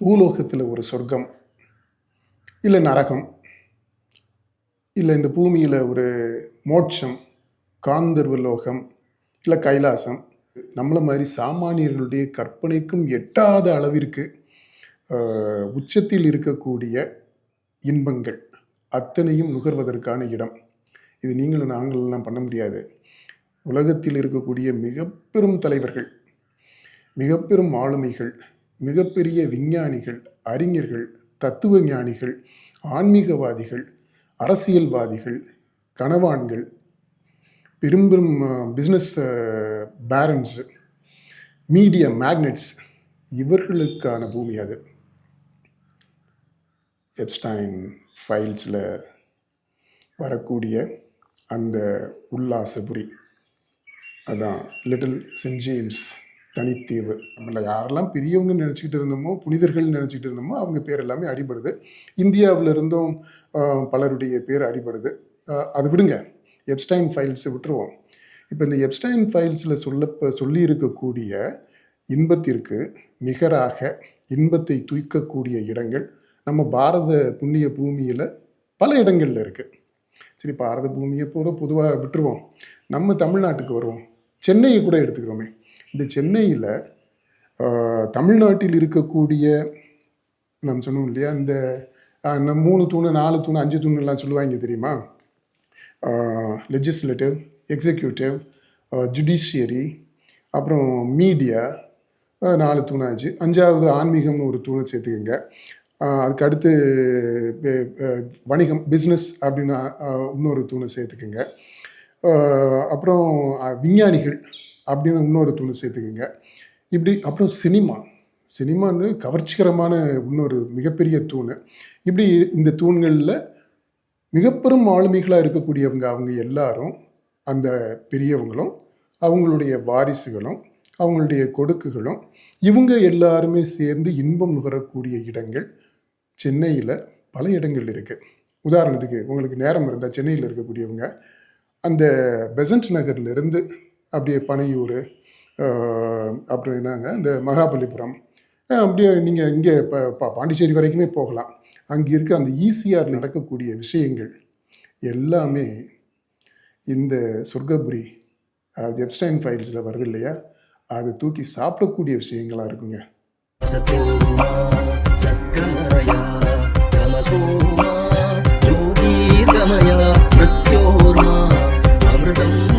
பூலோகத்தில் ஒரு சொர்க்கம், இல்லை நரகம், இல்லை இந்த பூமியில் ஒரு மோட்சம், காந்தர்வ லோகம், இல்லை கைலாசம், நம்மளை மாதிரி சாமானியர்களுடைய கற்பனைக்கும் எட்டாத அளவிற்கு உச்சத்தில் இருக்கக்கூடிய இன்பங்கள் அத்தனையும் நுகர்வதற்கான இடம். இது நீங்களும் நாங்களெல்லாம் பண்ண முடியாது. உலகத்தில் இருக்கக்கூடிய மிக பெரும் தலைவர்கள், மிக பெரும் ஆளுமைகள், மிகப்பெரிய விஞ்ஞானிகள், அறிஞர்கள், தத்துவ ஞானிகள், ஆன்மீகவாதிகள், அரசியல்வாதிகள், கனவான்கள், பெரும் பெரும் பிஸ்னஸ் பேரன்ஸ், மீடியா மேக்னெட்ஸ், இவர்களுக்கான பூமி அது. எப்ஸ்டைன் ஃபைல்ஸில் வரக்கூடிய அந்த உல்லாசபுரி, அதான் லிட்டில் சென்ட் ஜேம்ஸ் தனித்தீவு. நம்மள யாரெல்லாம் பெரியவங்க நினச்சிக்கிட்டு இருந்தோமோ, புனிதர்கள் நினச்சிக்கிட்டு இருந்தோமோ, அவங்க பேர் எல்லாமே அடிபடுது. இந்தியாவில் இருந்தும் பலருடைய பேர் அடிபடுது. அது விடுங்க, எப்ஸ்டைன் ஃபைல்ஸை விட்டுருவோம். இப்போ இந்த எப்ஸ்டைன் ஃபைல்ஸில் சொல்லி இருக்கக்கூடிய இன்பத்திற்கு நிகராக இன்பத்தை தூய்க்கக்கூடிய இடங்கள் நம்ம பாரத புண்ணிய பூமியில் பல இடங்களில் இருக்குது. சரி, பாரத பூமியை பொதுவாக விட்டுருவோம். நம்ம தமிழ்நாட்டுக்கு வருவோம். சென்னையை கூட எடுத்துக்கிறோமே. இந்த சென்னையில் தமிழ்நாட்டில் இருக்கக்கூடிய, நம்ம சொன்னோம் இல்லையா, இந்த 3 தூணு 4 தூணு 5 தூணுலாம் சொல்லுவாங்க தெரியுமா? லெஜிஸ்லேட்டிவ், எக்ஸிக்யூட்டிவ், ஜுடிஷியரி, அப்புறம் மீடியா, 4 தூணாச்சு. 5வது ஆன்மீகம்னு ஒரு தூணை சேர்த்துக்கோங்க. அதுக்கு அடுத்து வணிகம், பிஸ்னஸ் அப்படின்னு இன்னொரு தூணை சேர்த்துக்குங்க. அப்புறம் விஞ்ஞானிகள் அப்படின்னு இன்னொரு தூணை சேர்த்துக்குங்க. இப்படி அப்புறம் சினிமான்னு கவர்ச்சிகரமான இன்னொரு மிகப்பெரிய தூண். இப்படி இந்த தூண்களில் மிகப்பெரும் ஆளுமைகளாக இருக்கக்கூடியவங்க அவங்க எல்லாரும், அந்த பெரியவங்களும் அவங்களுடைய வாரிசுகளும் அவங்களுடைய கொடுக்குகளும், இவங்க எல்லாருமே சேர்ந்து இன்பம் நுகரக்கூடிய இடங்கள் சென்னையில் பல இடங்கள் இருக்குது. உதாரணத்துக்கு உங்களுக்கு நேரம் இருந்தால் சென்னையில் இருக்கக்கூடியவங்க அந்த பெசன்ட் நகர்லேருந்து அப்படியே பனையூர், அப்புறம் என்னங்க இந்த மகாபலிபுரம், அப்படியே நீங்கள் இங்கே இப்போ பாண்டிச்சேரி வரைக்குமே போகலாம். அங்கே இருக்க அந்த ஈசிஆர் நடக்கக்கூடிய விஷயங்கள் எல்லாமே இந்த சொர்க்கபுரி, எப்ஸ்டைன் ஃபைல்ஸில் வருது இல்லையா, அதை தூக்கி சாப்பிடக்கூடிய விஷயங்களாக இருக்குங்க. அமிர்தம்